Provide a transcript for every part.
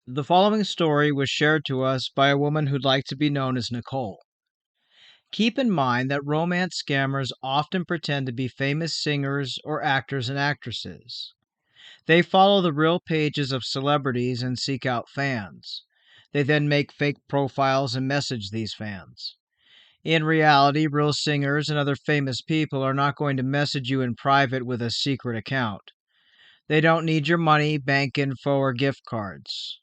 The following story was shared to us by a woman who'd like to be known as Nicole. Keep in mind that romance scammers often pretend to be famous singers or actors and actresses. They follow the real pages of celebrities and seek out fans. They then make fake profiles and message these fans. In reality, real singers and other famous people are not going to message you in private with a secret account. They don't need your money, bank info, or gift cards.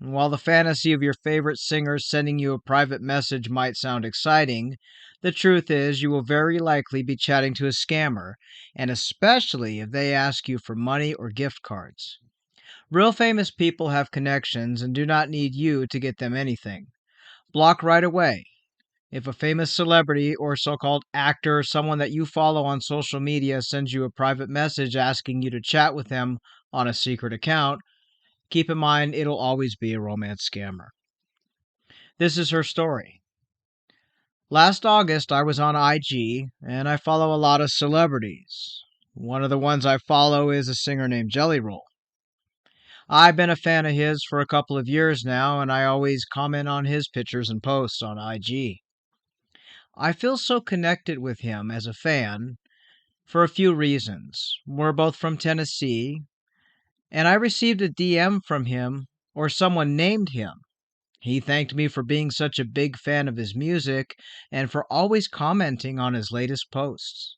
And while the fantasy of your favorite singer sending you a private message might sound exciting, the truth is you will very likely be chatting to a scammer, and especially if they ask you for money or gift cards. Real famous people have connections and do not need you to get them anything. Block right away. If a famous celebrity or so called actor, someone that you follow on social media, sends you a private message asking you to chat with them on a secret account, keep in mind it'll always be a romance scammer. This is her story. Last August, I was on IG and I follow a lot of celebrities. One of the ones I follow is a singer named Jelly Roll. I've been a fan of his for a couple of years now, and I always comment on his pictures and posts on IG. I feel so connected with him as a fan for a few reasons. We're both from Tennessee, and I received a DM from him, or someone named him. He thanked me for being such a big fan of his music and for always commenting on his latest posts.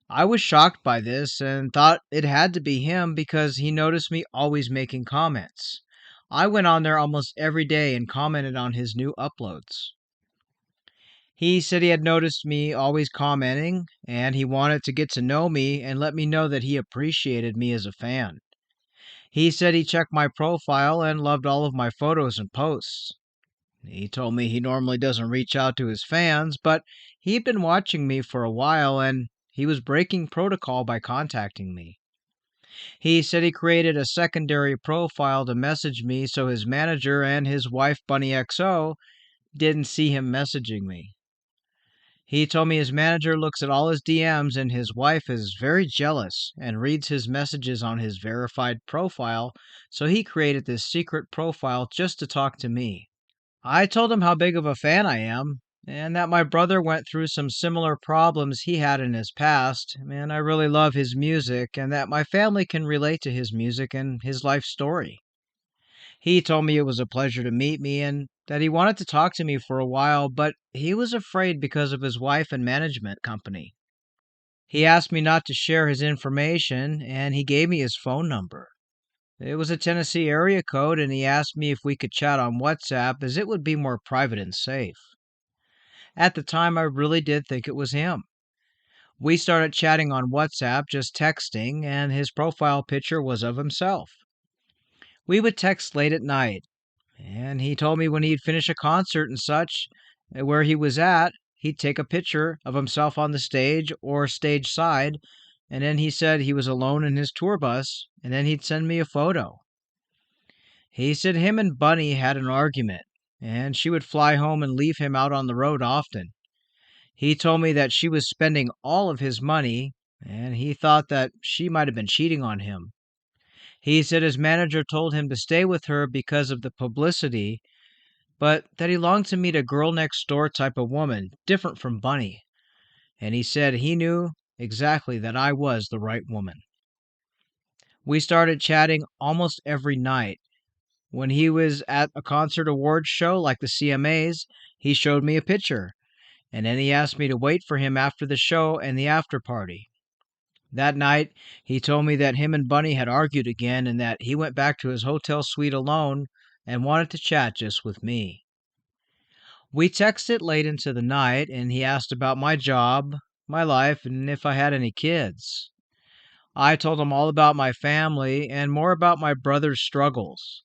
I was shocked by this and thought it had to be him because he noticed me always making comments. I went on there almost every day and commented on his new uploads. He said he had noticed me always commenting and he wanted to get to know me and let me know that he appreciated me as a fan. He said he checked my profile and loved all of my photos and posts. He told me he normally doesn't reach out to his fans, but he'd been watching me for a while and he was breaking protocol by contacting me. He said he created a secondary profile to message me so his manager and his wife Bunny XO didn't see him messaging me. He told me his manager looks at all his DMs and his wife is very jealous and reads his messages on his verified profile, so he created this secret profile just to talk to me. I told him how big of a fan I am, and that my brother went through some similar problems he had in his past, and I really love his music, and that my family can relate to his music and his life story. He told me it was a pleasure to meet me and that he wanted to talk to me for a while, but he was afraid because of his wife and management company. He asked me not to share his information, and he gave me his phone number. It was a Tennessee area code, and he asked me if we could chat on WhatsApp as it would be more private and safe. At the time, I really did think it was him. We started chatting on WhatsApp, just texting, and his profile picture was of himself. We would text late at night, and he told me when he'd finish a concert and such, where he was at, he'd take a picture of himself on the stage or stage side, and then he said he was alone in his tour bus, and then he'd send me a photo. He said him and Bunny had an argument, and she would fly home and leave him out on the road often. He told me that she was spending all of his money, and he thought that she might have been cheating on him. He said his manager told him to stay with her because of the publicity, but that he longed to meet a girl next door type of woman, different from Bunny. And he said he knew exactly that I was the right woman. We started chatting almost every night. When he was at a concert awards show like the CMAs, he showed me a picture, and then he asked me to wait for him after the show and the after party. That night, he told me that him and Bunny had argued again and that he went back to his hotel suite alone and wanted to chat just with me. We texted late into the night, and he asked about my job, my life, and if I had any kids. I told him all about my family and more about my brother's struggles.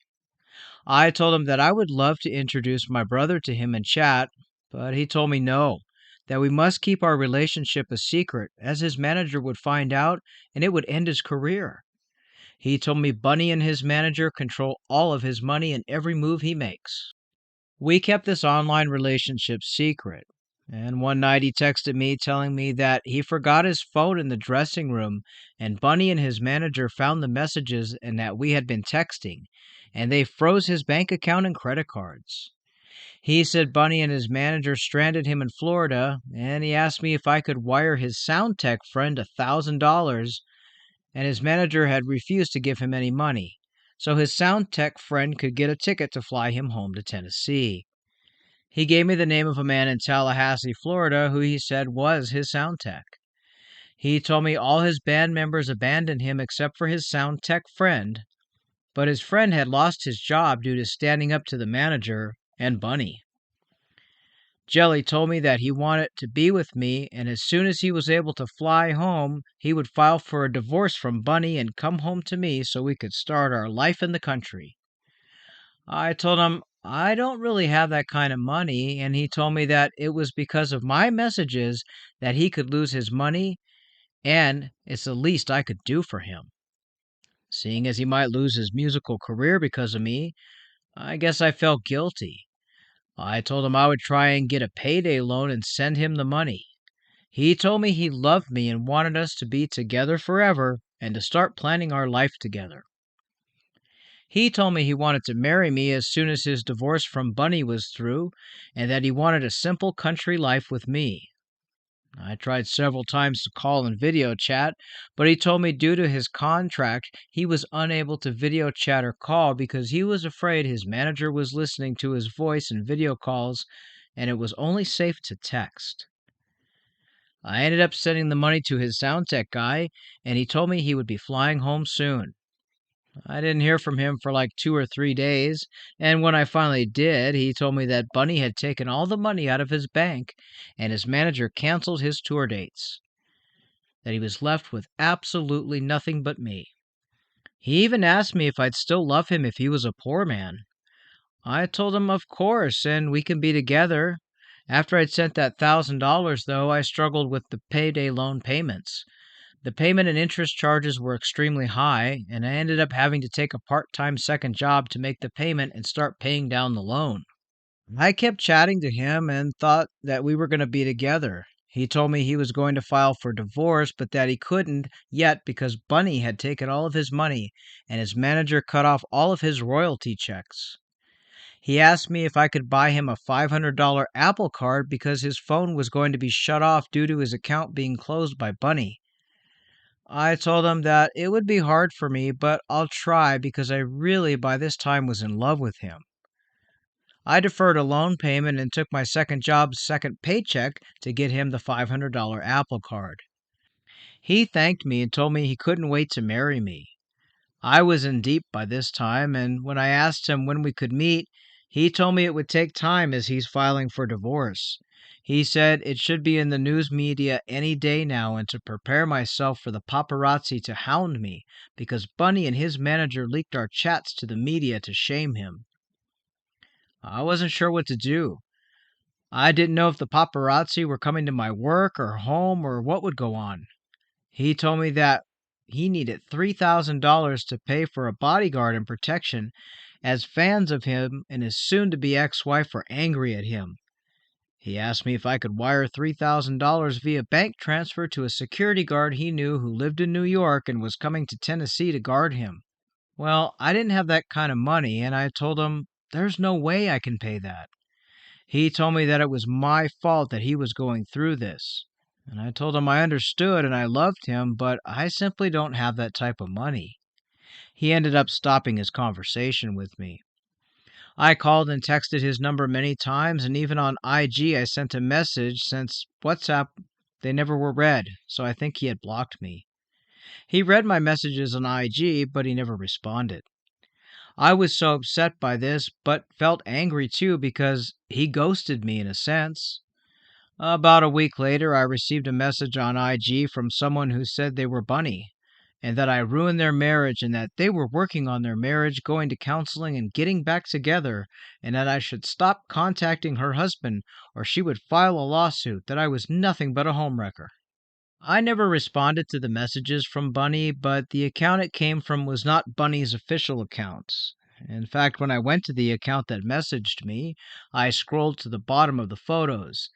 I told him that I would love to introduce my brother to him in chat, but he told me no, that we must keep our relationship a secret, as his manager would find out and it would end his career. He told me Bunny and his manager control all of his money and every move he makes. We kept this online relationship secret, and one night he texted me telling me that he forgot his phone in the dressing room and Bunny and his manager found the messages and that we had been texting. and they froze his bank account and credit cards. He said Bunny and his manager stranded him in Florida, and he asked me if I could wire his sound tech friend $1,000, and his manager had refused to give him any money, so his sound tech friend could get a ticket to fly him home to Tennessee. He gave me the name of a man in Tallahassee, Florida, who he said was his sound tech. He told me all his band members abandoned him except for his sound tech friend, but his friend had lost his job due to standing up to the manager and Bunny. Jelly told me that he wanted to be with me, and as soon as he was able to fly home, he would file for a divorce from Bunny and come home to me so we could start our life in the country. I told him I don't really have that kind of money, and he told me that it was because of my messages that he could lose his money, and it's the least I could do for him. Seeing as he might lose his musical career because of me, I guess I felt guilty. I told him I would try and get a payday loan and send him the money. He told me he loved me and wanted us to be together forever and to start planning our life together. He told me he wanted to marry me as soon as his divorce from Bunny was through and that he wanted a simple country life with me. I tried several times to call and video chat, but he told me due to his contract he was unable to video chat or call because he was afraid his manager was listening to his voice in video calls and it was only safe to text. I ended up sending the money to his sound tech guy, and he told me he would be flying home soon. I didn't hear from him for like 2 or 3 days, and when I finally did, he told me that Bunny had taken all the money out of his bank and his manager canceled his tour dates, that he was left with absolutely nothing but me. He even asked me if I'd still love him if he was a poor man. I told him of course, and we can be together. After I'd sent that $1,000, though, I struggled with the payday loan payments. The payment and interest charges were extremely high, and I ended up having to take a part-time second job to make the payment and start paying down the loan. I kept chatting to him and thought that we were going to be together. He told me he was going to file for divorce, but that he couldn't yet because Bunny had taken all of his money and his manager cut off all of his royalty checks. He asked me if I could buy him a $500 Apple Card because his phone was going to be shut off due to his account being closed by Bunny. I told him that it would be hard for me, but I'll try because I really by this time was in love with him. I deferred a loan payment and took my second job's second paycheck to get him the $500 Apple Card. He thanked me and told me he couldn't wait to marry me. I was in deep by this time, and when I asked him when we could meet, he told me it would take time as he's filing for divorce. He said it should be in the news media any day now and to prepare myself for the paparazzi to hound me because Bunny and his manager leaked our chats to the media to shame him. I wasn't sure what to do. I didn't know if the paparazzi were coming to my work or home or what would go on. He told me that he needed $3,000 to pay for a bodyguard and protection, as fans of him and his soon to be ex wife were angry at him. He asked me if I could wire $3,000 via bank transfer to a security guard he knew who lived in New York and was coming to Tennessee to guard him. Well, I didn't have that kind of money, and I told him there's no way I can pay that. He told me that it was my fault that he was going through this. And I told him I understood and I loved him, but I simply don't have that type of money. He ended up stopping his conversation with me. I called and texted his number many times, and even on IG I sent a message since WhatsApp they never were read, so I think he had blocked me. He read my messages on IG, but he never responded. I was so upset by this, but felt angry too because he ghosted me in a sense. About a week later, I received a message on IG from someone who said they were Bunny, and that I ruined their marriage and that they were working on their marriage, going to counseling and getting back together, and that I should stop contacting her husband or she would file a lawsuit, that I was nothing but a homewrecker. I never responded to the messages from Bunny, but the account it came from was not Bunny's official account. In fact, when I went to the account that messaged me, I scrolled to the bottom of the photos.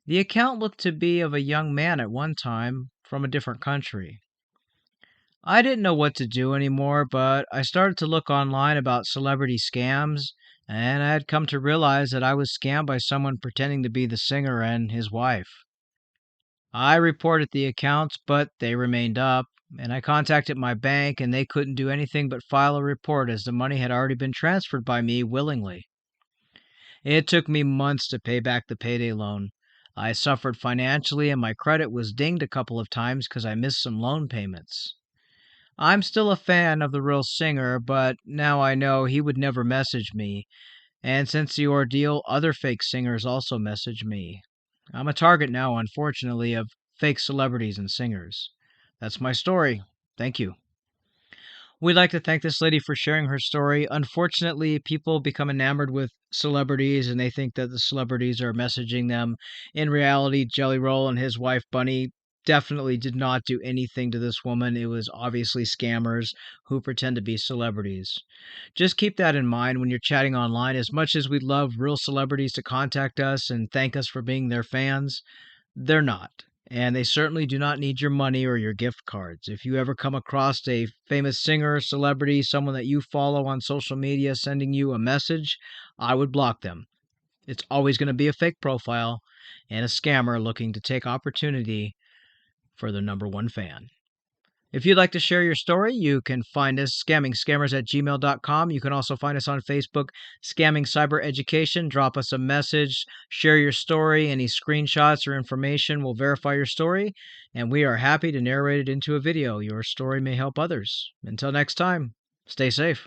The account looked to be of a young man at one time from a different country. I didn't know what to do anymore, but I started to look online about celebrity scams, and I had come to realize that I was scammed by someone pretending to be the singer and his wife. I reported the accounts, but they remained up, and I contacted my bank, and they couldn't do anything but file a report as the money had already been transferred by me willingly. It took me months to pay back the payday loan. I suffered financially, and my credit was dinged a couple of times because I missed some loan payments. I'm still a fan of the real singer, but now I know he would never message me. And since the ordeal, other fake singers also message me. I'm a target now, unfortunately, of fake celebrities and singers. That's my story. Thank you. We'd like to thank this lady for sharing her story. Unfortunately, people become enamored with celebrities and they think that the celebrities are messaging them. In reality, Jelly Roll and his wife Bunny definitely did not do anything to this woman. It was obviously scammers who pretend to be celebrities. Just keep that in mind when you're chatting online. As much as we'd love real celebrities to contact us and thank us for being their fans, they're not. And they certainly do not need your money or your gift cards. If you ever come across a famous singer, celebrity, someone that you follow on social media sending you a message, I would block them. It's always going to be a fake profile and a scammer looking to take opportunity for their number one fan. If you'd like to share your story, you can find us scamming@gmail.com. You can also find us on Facebook, Scamming Cyber Education. Drop us a message, share your story. Any screenshots or information will verify your story, and we are happy to narrate it into a video. Your story may help others. Until next time, stay safe.